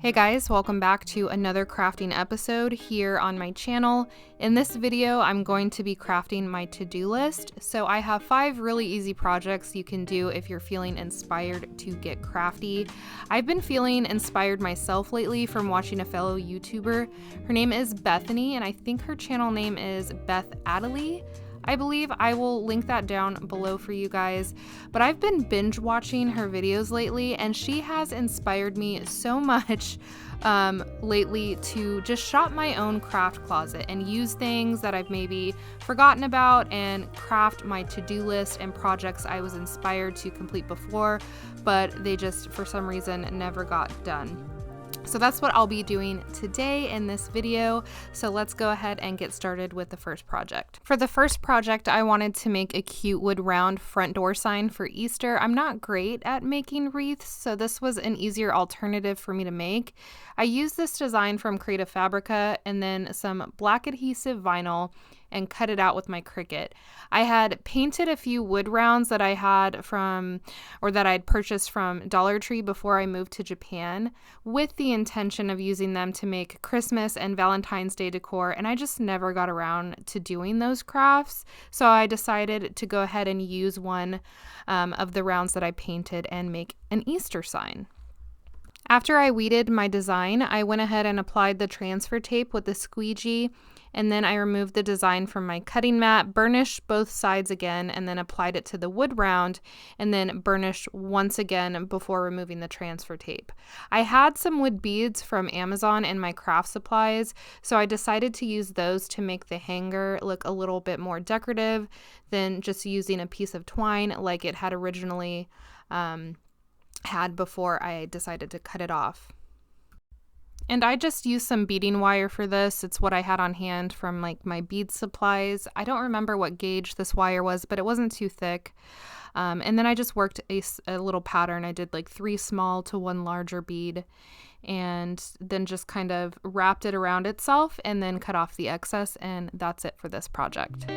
Hey guys, welcome back to another crafting episode here on my channel. In this video, I'm going to be crafting my to-do list. So I have 5 really easy projects you can do if you're feeling inspired to get crafty. I've been feeling inspired myself lately from watching a fellow YouTuber. Her name is Bethany, and I think her channel name is Beth Adderley. I believe. I will link that down below for you guys, but I've been binge watching her videos lately, and she has inspired me so much lately to just shop my own craft closet and use things that I've maybe forgotten about and craft my to-do list and projects I was inspired to complete before, but they just for some reason never got done. So that's what I'll be doing today in this video. So let's go ahead and get started with the first project. For the first project, I wanted to make a cute wood round front door sign for Easter. I'm not great at making wreaths, so this was an easier alternative for me to make. I used this design from Fabrica and then some black adhesive vinyl and cut it out with my Cricut. I had painted a few wood rounds that I had from, or that I'd purchased from Dollar Tree before I moved to Japan, with the intention of using them to make Christmas and Valentine's Day decor, and I just never got around to doing those crafts. So I decided to go ahead and use one of the rounds that I painted and make an Easter sign. After I weeded my design, I went ahead and applied the transfer tape with the squeegee, and then I removed the design from my cutting mat, burnished both sides again, and then applied it to the wood round, and then burnished once again before removing the transfer tape. I had some wood beads from Amazon in my craft supplies, so I decided to use those to make the hanger look a little bit more decorative than just using a piece of twine like it had originally had before I decided to cut it off. And I just used some beading wire for this. It's what I had on hand from like my bead supplies. I don't remember what gauge this wire was, but it wasn't too thick. And then I just worked a little pattern. I did like 3 small to 1 larger bead, and then just kind of wrapped it around itself and then cut off the excess, and that's it for this project.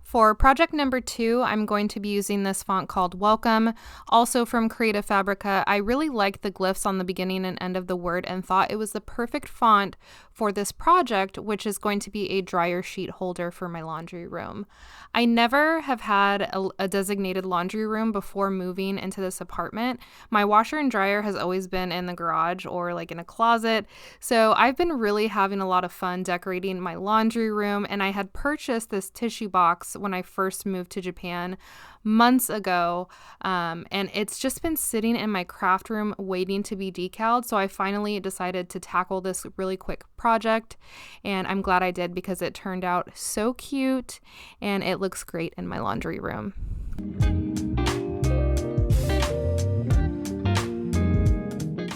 For project number 2, I'm going to be using this font called Welcome, also from Fabrica. I really liked the glyphs on the beginning and end of the word and thought it was the perfect font for this project, which is going to be a dryer sheet holder for my laundry room. I never have had a designated laundry room before moving into this apartment. My washer and dryer has always been in the garage or like in a closet, so I've been really having a lot of fun decorating my laundry room, and I had purchased this tissue box when I first moved to Japan months ago, and it's just been sitting in my craft room waiting to be decaled, so I finally decided to tackle this really quick project, and I'm glad I did because it turned out so cute and it looks great in my laundry room.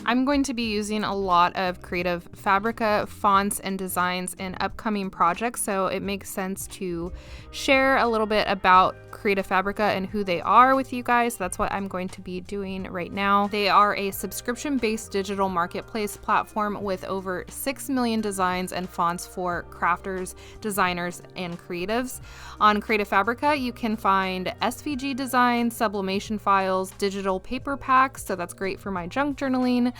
I'm going to be using a lot of Fabrica fonts and designs in upcoming projects, so it makes sense to share a little bit about Fabrica and who they are with you guys. That's what I'm going to be doing right now. They are a subscription-based digital marketplace platform with over 6 million designs and fonts for crafters, designers, and creatives. On Fabrica, you can find SVG designs, sublimation files, digital paper packs, so that's great for my junk journaling,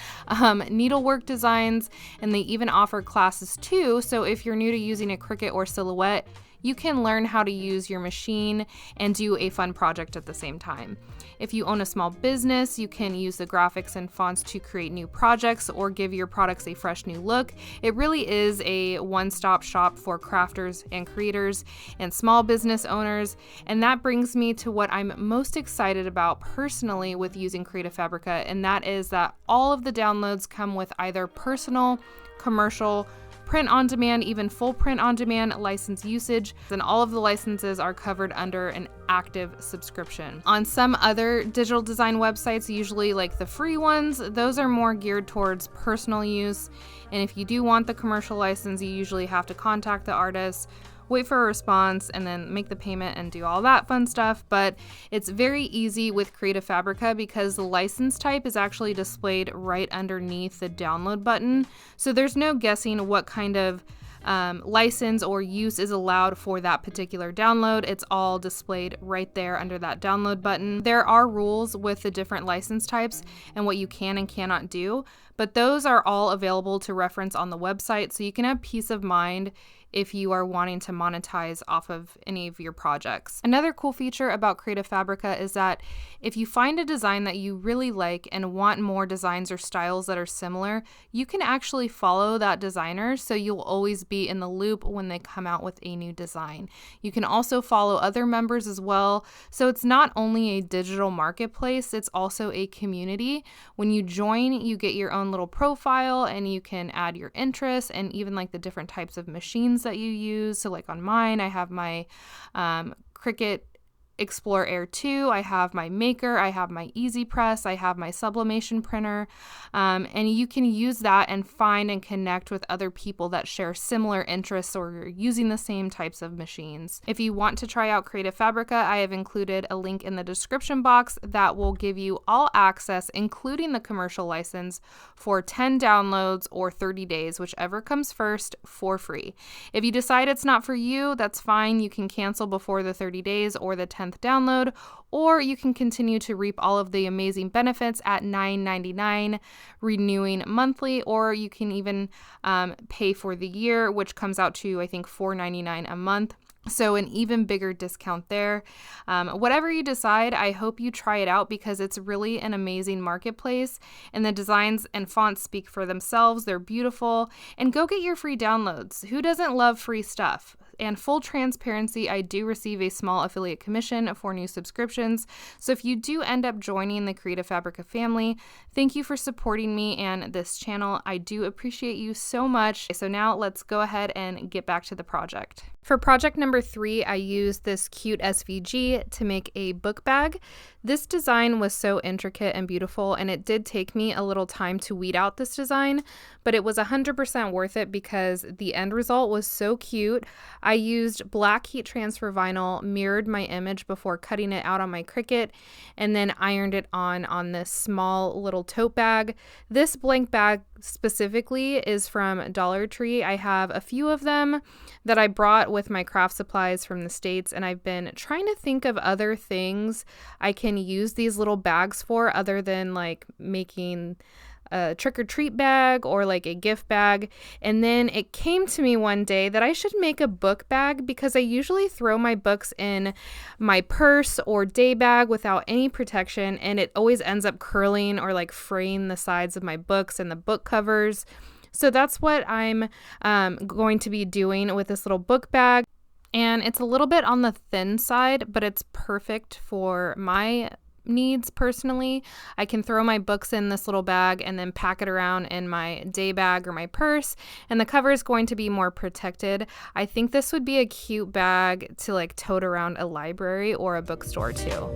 needlework designs, and they even offer classes too, so if you're new to using a Cricut or Silhouette, you can learn how to use your machine and do a fun project at the same time. If you own a small business, you can use the graphics and fonts to create new projects or give your products a fresh new look. It really is a one-stop shop for crafters and creators and small business owners, and that brings me to what I'm most excited about personally with using Fabrica, and that is that all of the downloads come with either personal, commercial, print on demand, even full print on demand license usage, and all of the licenses are covered under an active subscription. On some other digital design websites, usually like the free ones, those are more geared towards personal use, and if you do want the commercial license, you usually have to contact the artist, wait for a response, and then make the payment and do all that fun stuff. But it's very easy with Fabrica because the license type is actually displayed right underneath the download button. So there's no guessing what kind of license or use is allowed for that particular download. It's all displayed right there under that download button. There are rules with the different license types and what you can and cannot do, but those are all available to reference on the website, so you can have peace of mind if you are wanting to monetize off of any of your projects. Another cool feature about Creative Fabrica is that if you find a design that you really like and want more designs or styles that are similar, you can actually follow that designer, so you'll always be in the loop when they come out with a new design. You can also follow other members as well, so it's not only a digital marketplace, it's also a community. When you join, you get your own little profile and you can add your interests and even like the different types of machines that you use. So like on mine, I have my Cricut Explorer Air 2, I have my Maker, I have my Easy Press, I have my sublimation printer, and you can use that and find and connect with other people that share similar interests or are using the same types of machines. If you want to try out Creative Fabrica, I have included a link in the description box that will give you all access, including the commercial license, for 10 downloads or 30 days, whichever comes first, for free. If you decide it's not for you, that's fine. You can cancel before the 30 days or the 10th download, or you can continue to reap all of the amazing benefits at $9.99 renewing monthly, or you can even pay for the year, which comes out to I think $4.99 a month. So an even bigger discount there. Whatever you decide, I hope you try it out because it's really an amazing marketplace and the designs and fonts speak for themselves. They're beautiful, and go get your free downloads. Who doesn't love free stuff? And full transparency, I do receive a small affiliate commission for new subscriptions. So if you do end up joining the Creative Fabrica family, thank you for supporting me and this channel. I do appreciate you so much. So now let's go ahead and get back to the project. For project number 3, I used this cute SVG to make a book bag. This design was so intricate and beautiful, and it did take me a little time to weed out this design, but it was 100% worth it because the end result was so cute. I used black heat transfer vinyl, mirrored my image before cutting it out on my Cricut, and then ironed it on this small little tote bag. This blank bag specifically is from Dollar Tree. I have a few of them that I brought with my craft supplies from the States, and I've been trying to think of other things I can use these little bags for other than like making a trick-or-treat bag or like a gift bag. And then it came to me one day that I should make a book bag because I usually throw my books in my purse or day bag without any protection, and it always ends up curling or like fraying the sides of my books and the book covers. So that's what I'm going to be doing with this little book bag. And it's a little bit on the thin side, but it's perfect for my needs personally. I can throw my books in this little bag and then pack it around in my day bag or my purse, and the cover is going to be more protected. I think this would be a cute bag to like tote around a library or a bookstore too.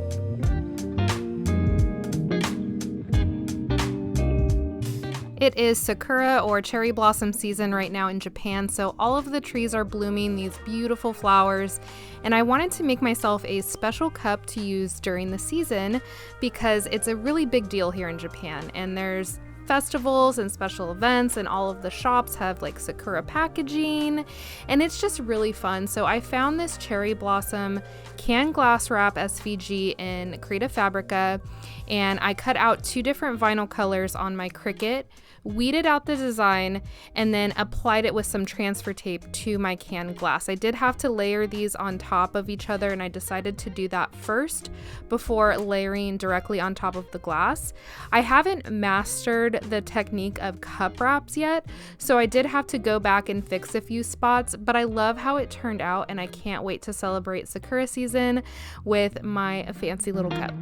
It is Sakura or cherry blossom season right now in Japan, so all of the trees are blooming these beautiful flowers, and I wanted to make myself a special cup to use during the season because it's a really big deal here in Japan, and there's festivals and special events, and all of the shops have like Sakura packaging, and it's just really fun. So I found this cherry blossom can glass wrap SVG in Creative Fabrica, and I cut out 2 different vinyl colors on my Cricut, weeded out the design, and then applied it with some transfer tape to my canned glass. I did have to layer these on top of each other, and I decided to do that first before layering directly on top of the glass. I haven't mastered the technique of cup wraps yet, so I did have to go back and fix a few spots, but I love how it turned out, and I can't wait to celebrate Sakura season with my fancy little cup.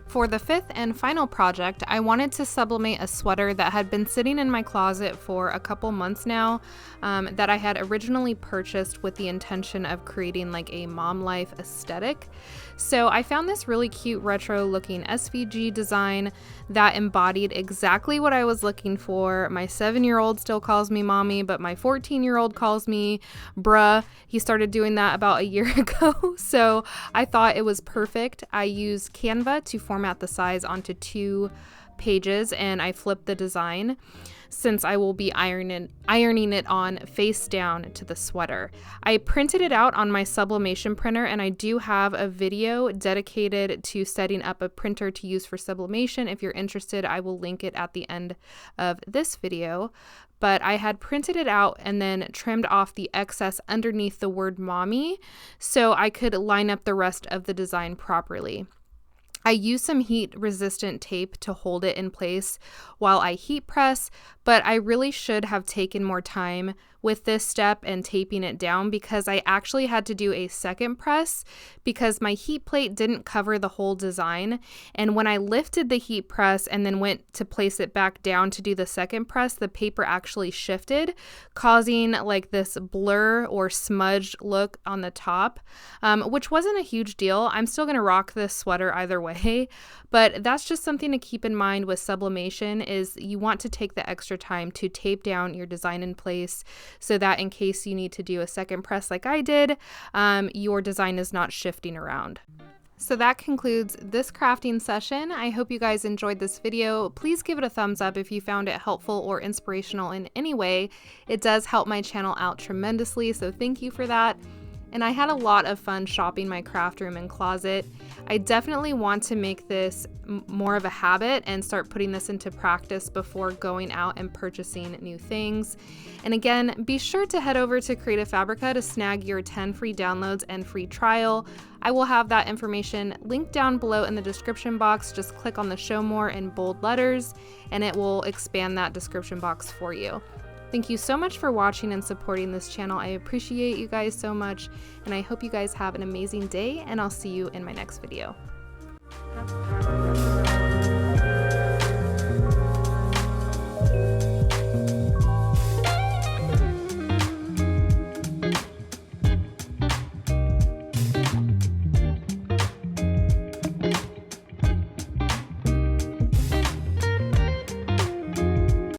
For the 5th and final project, I wanted to sublimate a sweater that had been sitting in my closet for a couple months now, that I had originally purchased with the intention of creating like a mom life aesthetic. So I found this really cute retro looking SVG design that embodied exactly what I was looking for. My 7-year-old still calls me mommy, but my 14-year-old calls me bruh. He started doing that about a year ago, so I thought it was perfect. I used Canva to format the size onto 2 pages and I flipped the design since I will be ironing it on face down to the sweater. I printed it out on my sublimation printer, and I do have a video dedicated to setting up a printer to use for sublimation. If you're interested, I will link it at the end of this video. But I had printed it out and then trimmed off the excess underneath the word mommy so I could line up the rest of the design properly. I used some heat resistant tape to hold it in place while I heat press, but I really should have taken more time with this step and taping it down because I actually had to do a second press because my heat plate didn't cover the whole design. And when I lifted the heat press and then went to place it back down to do the second press, the paper actually shifted, causing like this blur or smudged look on the top, which wasn't a huge deal. I'm still gonna rock this sweater either way, but that's just something to keep in mind with sublimation is you want to take the extra time to tape down your design in place so that in case you need to do a second press like I did, your design is not shifting around. So that concludes this crafting session. I hope you guys enjoyed this video. Please give it a thumbs up if you found it helpful or inspirational in any way. It does help my channel out tremendously, so thank you for that. And I had a lot of fun shopping my craft room and closet. I definitely want to make this more of a habit and start putting this into practice before going out and purchasing new things. And again, be sure to head over to Creative Fabrica to snag your 10 free downloads and free trial. I will have that information linked down below in the description box. Just click on the show more in bold letters and it will expand that description box for you. Thank you so much for watching and supporting this channel. I appreciate you guys so much, and I hope you guys have an amazing day, and I'll see you in my next video.